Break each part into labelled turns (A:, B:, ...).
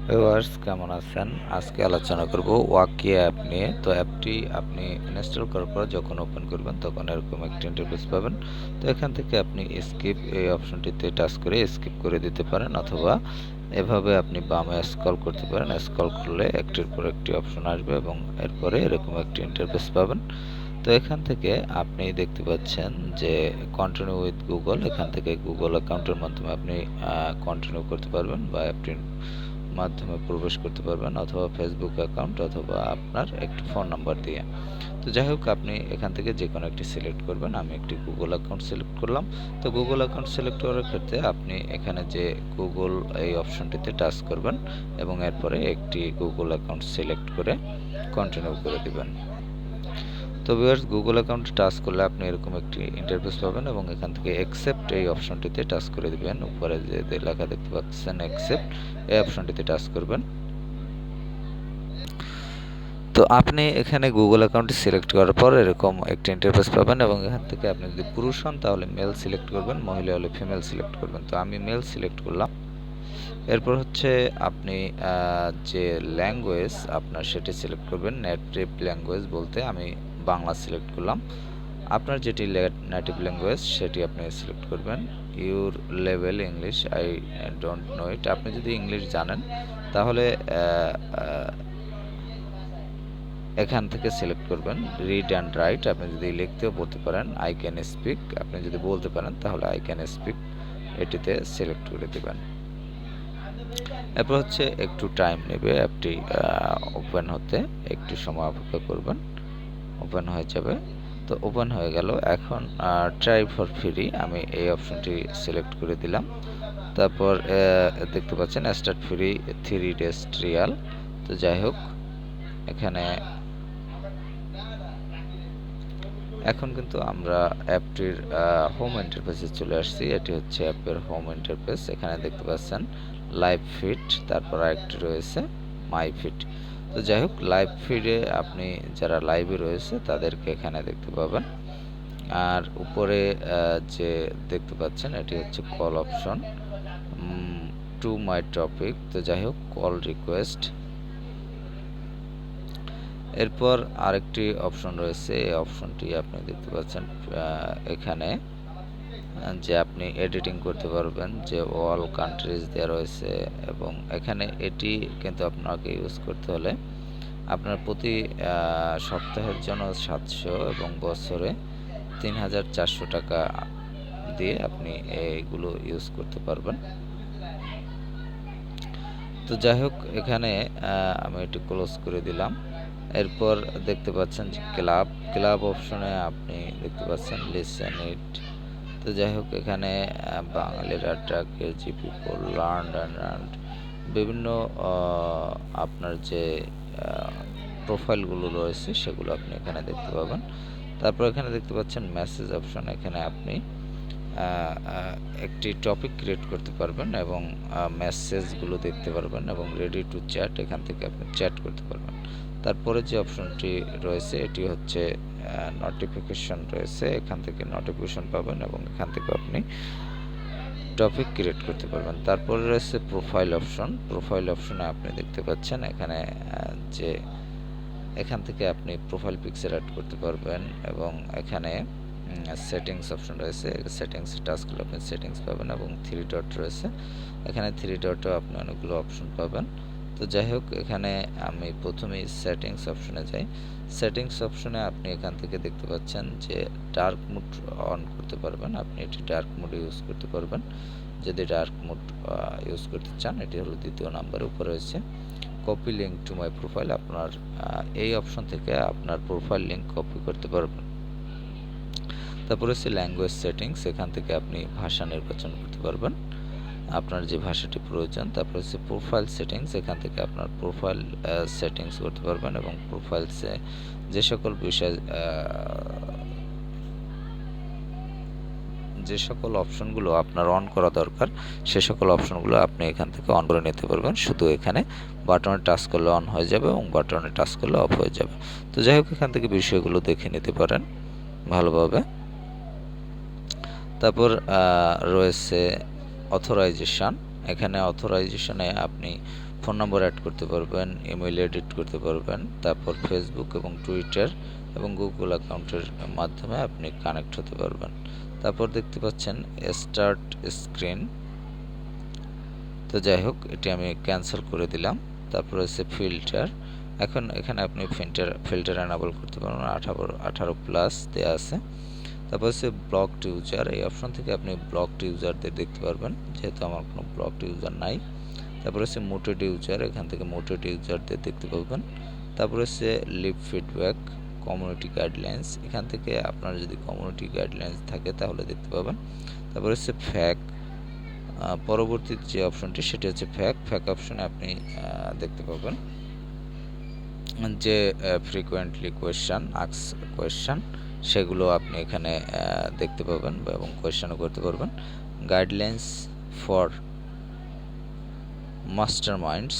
A: Viewers কেমন আছেন? আজকে আলোচনা করব ওয়াকি অ্যাপ নিয়ে। তো অ্যাপটি আপনি ইনস্টল করার পর যখন ওপেন করবেন তখন এরকম একটা ইন্টারফেস পাবেন। তো এখান থেকে আপনি স্কিপ এই অপশনটিতে টাচ করে স্কিপ করে দিতে পারেন, অথবা এভাবে আপনি বামে স্ক্রল করতে পারেন। স্ক্রল করলে একটির পর একটি অপশন আসবে এবং এরপরে এরকম একটি ইন্টারফেস পাবেন। তো এখান থেকে আপনি দেখতে পাচ্ছেন যে কন্টিনিউ উইথ গুগল, এখান থেকে গুগল অ্যাকাউন্টের মাধ্যমে আপনি কন্টিনিউ করতে পারবেন বা অ্যাপটির মাধ্যমে প্রবেশ করতে পারবেন, অথবা ফেসবুক অ্যাকাউন্ট, অথবা আপনার একটি ফোন নাম্বার দিয়ে। তো যাই হোক, আপনি এখান থেকে যে কোনো একটি সিলেক্ট করবেন। আমি একটি গুগল অ্যাকাউন্ট সিলেক্ট করলাম। তো গুগল অ্যাকাউন্ট সিলেক্ট করার ক্ষেত্রে আপনি এখানে যে গুগল এই অপশনটিতে টাচ করবেন এবং এরপরে একটি গুগল অ্যাকাউন্ট সিলেক্ট করে কন্টিনিউ করে দিবেন। তো ভিউয়ার্স, গুগল অ্যাকাউন্টে টাচ করলে আপনি এরকম একটি ইন্টারফেস পাবেন এবং এখান থেকে অ্যাকসেপ্ট এই অপশনটিতে টাচ করে দিবেন। উপরে যে লেখা দেখতে পাচ্ছেন অ্যাকসেপ্ট, এই অপশনটিতে টাচ করবেন। তো আপনি এখানে গুগল অ্যাকাউন্টটি সিলেক্ট করার পর এরকম একটি ইন্টারফেস পাবেন এবং এখান থেকে আপনি যদি পুরুষ হন তাহলে মেল সিলেক্ট করবেন, মহিলা হলে ফিমেল সিলেক্ট করবেন। তো আমি মেল সিলেক্ট করলাম। এরপর হচ্ছে আপনি যে ল্যাঙ্গুয়েজ আপনার সেটি সিলেক্ট করবেন। নেটিভ ল্যাঙ্গুয়েজ বলতে আমি বাংলা সিলেক্ট করলাম। আপনার যেটি নেটিভ ল্যাঙ্গুয়েজ সেটি আপনি সিলেক্ট করবেন। Your level English, I don't know it. আপনি যদি ইংলিশ জানেন তাহলে এখান থেকে সিলেক্ট করবেন। রিড অ্যান্ড রাইট, আপনি যদি লিখতেও পড়তে পারেন। আই ক্যান স্পিক, আপনি যদি বলতে পারেন তাহলে আই ক্যান স্পিক, এটিতে সিলেক্ট করে দেবেন। এরপর হচ্ছে একটু টাইম নেবে অ্যাপটি ওপেন হতে, একটু সময় অপেক্ষা করবেন, ওপেন হয়ে যাবে। তো ওপেন হয়ে গেল। এখন ট্রাই ফর ফ্রি, আমি এই অপশনটি সিলেক্ট করে দিলাম। তারপর দেখতে পাচ্ছেন স্টার্ট ফ্রি 3 ডেজ ট্রায়াল। তো যাই হোক, এখানে এখন কিন্তু আমরা অ্যাপটির হোম ইন্টারফেসে চলে আসছি। এটি হচ্ছে অ্যাপের হোম ইন্টারফেস। এখানে দেখতে পাচ্ছেন লাইভ ফিড, তারপর আরেকটি রয়েছে মাই ফিড। তো যাই হোক, লাইভ ফিডে আপনি যারা লাইভে রয়েছে তাদেরকে এখানে দেখতে পাবেন। আর উপরে যে দেখতে পাচ্ছেন এটি হচ্ছে call option, to my topic. তো যাই হোক, কল রিকোয়েস্ট। এরপর আরেকটি অপশন রয়েছে, এই অপশনটি আপনি দেখতে পাচ্ছেন এখানে যে আপনি এডিটিং করতে পারবেন, যে অল কান্ট্রিজ দেওয়া রয়েছে। এবং এখানে এটি কিন্তু আপনাকে ইউজ করতে হলে আপনার প্রতি সপ্তাহের জন্য 700 এবং বছরে 3400 টাকা দিয়ে আপনি এইগুলো ইউজ করতে পারবেন। তো যাই হোক, এখানে আমি এটি ক্লোজ করে দিলাম। এরপর দেখতে পাচ্ছেন যে ক্লাব অপশনে আপনি দেখতে পাচ্ছেন লিসেন ইট। তো যাই হোক, এখানে বাঙালিরা ট্রাকের জি পিপল লার্ন অ্যান্ড বিভিন্ন আপনার যে প্রোফাইলগুলো রয়েছে সেগুলো আপনি এখানে দেখতে পাবেন। তারপর এখানে দেখতে পাচ্ছেন মেসেজ অপশন, এখানে আপনি একটি টপিক ক্রিয়েট করতে পারবেন এবং মেসেজগুলো দেখতে পারবেন এবং রেডি টু চ্যাট, এখান থেকে আপনি চ্যাট করতে পারবেন। তারপরে যে অপশনটি রয়েছে এটি হচ্ছে নোটিফিকেশন রয়েছে, এখান থেকে নোটিফিকেশন পাবেন এবং এখান থেকে আপনি টপিক ক্রিয়েট করতে পারবেন। তারপরে রয়েছে প্রোফাইল অপশন। প্রোফাইল অপশনে আপনি দেখতে পাচ্ছেন এখানে যে এখান থেকে আপনি প্রোফাইল পিকচার অ্যাড করতে পারবেন এবং এখানে সেটিংস অপশন রয়েছে, সেটিংসে টাচ করলে আপনি সেটিংস পাবেন এবং 3 ডট রয়েছে, এখানে 3 ডটেও আপনি অনেকগুলো অপশন পাবেন। তো যাই হোক, এখানে আমি প্রথমেই সেটিংস অপশনে যাই। সেটিংস অপশনে আপনি এখান থেকে দেখতে পাচ্ছেন যে ডার্ক মোড অন করতে পারবেন, আপনি এটি ডার্ক মোডে ইউজ করতে পারবেন। যদি ডার্ক মোড ইউজ করতে চান, এটি হলো দ্বিতীয় নাম্বারের উপরে রয়েছে। Copy link to my profile, আপনার এই অপশন থেকে আপনার প্রোফাইল লিঙ্ক কপি করতে পারবেন। তারপরে হচ্ছে ল্যাঙ্গুয়েজ সেটিংস, এখান থেকে আপনি ভাষা নির্বাচন করতে পারবেন, আপনার যে ভাষাটি প্রয়োজন। তারপর হচ্ছে প্রোফাইল সেটিংস, এখান থেকে আপনার প্রোফাইল সেটিংস করতে পারবেন এবং প্রোফাইলসে যে সকল বিষয় যে সকল অপশনগুলো আপনার অন করা দরকার সে সকল অপশনগুলো আপনি এখান থেকে অন করে নিতে পারবেন। শুধু এখানে বাটনে টাচ করলে অন হয়ে যাবে এবং বাটনে টাচ করলে অফ হয়ে যাবে। তো যাই হোক, এখান থেকে বিষয়গুলো দেখে নিতে পারেন ভালোভাবে। তারপর রয়েছে অথরাইজেশন, এখানে অথরাইজেশনে আপনি ফোন নম্বর অ্যাড করতে পারবেন, ইমেইল এডিট করতে পারবেন, তারপর ফেসবুক এবং টুইটার এবং গুগল অ্যাকাউন্টের মাধ্যমে আপনি কানেক্ট হতে পারবেন। তারপর দেখতে পাচ্ছেন স্টার্ট স্ক্রিন। তো যাই হোক, এটি আমি ক্যান্সেল করে দিলাম। তারপর হচ্ছে ফিল্টার। এখন এখানে আপনি ফিল্টার এনাবল করতে পারবেন, 18+ দেওয়া আছে। তারপর হচ্ছে ব্লকড ইউজার, এই অপশন থেকে আপনি ব্লকড ইউজারদের দেখতে পারবেন, যেহেতু আমার কোনো ব্লকড ইউজার নাই। তারপর হচ্ছে মোটেড ইউজার, এখান থেকে মোটেড ইউজারদের দেখতে পাবেন। তারপর হচ্ছে লিভ ফিডব্যাক, কমিউনিটি গাইডলাইন্স, এখান থেকে আপনার যদি কমিউনিটি গাইডলাইন্স থাকে তাহলে দেখতে পাবেন। তারপর হচ্ছে ফ্যাক, পরবর্তী যে অপশনটি সেটি হচ্ছে ফ্যাক অপশনে আপনি দেখতে পাবেন যে ফ্রিকোয়েন্টলি কোয়েশ্চান সেগুলো আপনি এখানে দেখতে পাবেন এবং কোয়েশ্চানও করতে পারবেন। গাইডলাইন্স ফর মাস্টার মাইন্ডস,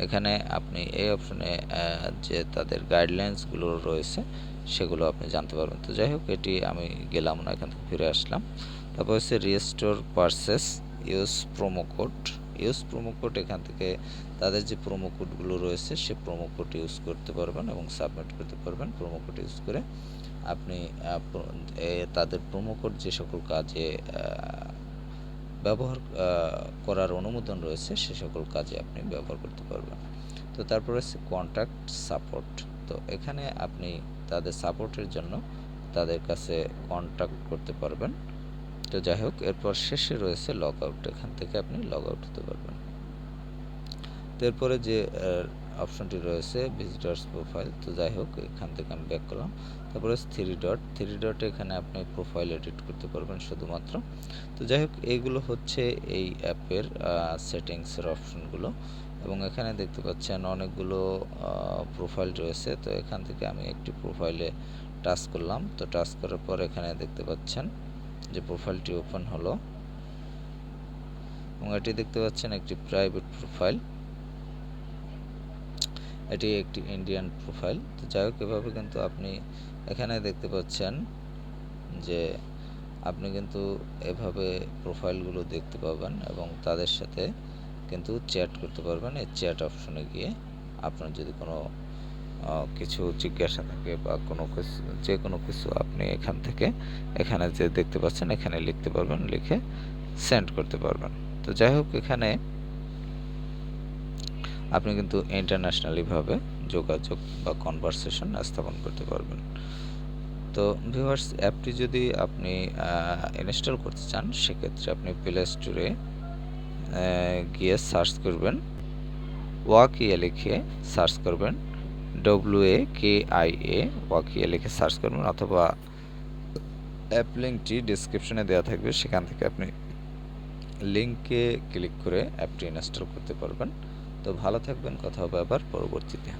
A: এখানে আপনি এই অপশনে যে তাদের গাইডলাইন্সগুলো রয়েছে সেগুলো আপনি জানতে পারবেন। তো যাই হোক, এটি আমি গেলাম না, এখান থেকে ফিরে আসলাম। তারপর হচ্ছে restore purchase, use promo code, এখান থেকে তাদের যে প্রোমো কোডগুলো রয়েছে সে প্রোমো কোড ইউজ করতে পারবেন এবং সাবমিট করতে পারবেন। প্রোমো কোড ইউজ করে আপনি তাদের প্রোমো কোড যে সকল কাজে ব্যবহার করার অনুমোদন রয়েছে সে সকল কাজে আপনি ব্যবহার করতে পারবেন। তো তারপর হচ্ছে কন্ট্যাক্ট সাপোর্ট, তো এখানে আপনি তাদের সাপোর্টের জন্য তাদের কাছে কন্ট্যাক্ট করতে পারবেন। তো যাই হোক, এরপর শেষে রয়েছে লগ আউট, এখান থেকে আপনি লগ আউট হতে পারবেন। তো এরপরে যে অপশনটি রয়েছে ভিজিটার্স প্রোফাইল, তো যাই হোক এখান থেকে আমি ব্যাক করলাম। তারপরে থ্রি ডট এখানে আপনি প্রোফাইল এডিট করতে পারবেন শুধুমাত্র। তো যাই হোক, এইগুলো হচ্ছে এই অ্যাপের সেটিংসের অপশনগুলো এবং এখানে দেখতে পাচ্ছেন অনেকগুলো প্রোফাইল রয়েছে। তো এখান থেকে আমি একটি প্রোফাইলে টাচ করলাম। তো টাচ করার পর এখানে দেখতে পাচ্ছেন যে প্রোফাইলটি ওপেন হলো এবং এটি দেখতে পাচ্ছেন একটি প্রাইভেট প্রোফাইল, এটি একটি ইন্ডিয়ান প্রোফাইল। তো যাই হোক, এভাবে কিন্তু আপনি এখানে দেখতে পাচ্ছেন যে আপনি কিন্তু এভাবে প্রোফাইলগুলো দেখতে পাবেন এবং তাদের সাথে কিন্তু চ্যাট করতে পারবেন। এই চ্যাট অপশনে গিয়ে আপনার যদি কোনো কিছু জিজ্ঞাসা থাকে বা যে কোনো কিছু আপনি এখানে যে দেখতে পাচ্ছেন এখানে লিখতে পারবেন, লিখে সেন্ড করতে পারবেন। তো যাই হোক, এখানে আপনি কিন্তু ইন্টারন্যাশনালিভাবে যোগাযোগ বা কনভারসেশন স্থাপন করতে পারবেন। তো ভিউয়ার্স, অ্যাপটি যদি আপনি ইনস্টল করতে চান সেক্ষেত্রে আপনি প্লে স্টোরে গিয়ে সার্চ করবেন, ওয়াকিয়ে লিখে সার্চ করবেন, WAKIA ওয়াকিয়ে লিখে সার্চ করবেন, অথবা অ্যাপ লিঙ্কটি ডিসক্রিপশনে দেওয়া থাকবে, সেখান থেকে আপনি লিঙ্কে ক্লিক করে অ্যাপটি ইনস্টল করতে পারবেন। তো ভালো থাকবেন, কথা হবে আবার পরবর্তীতে।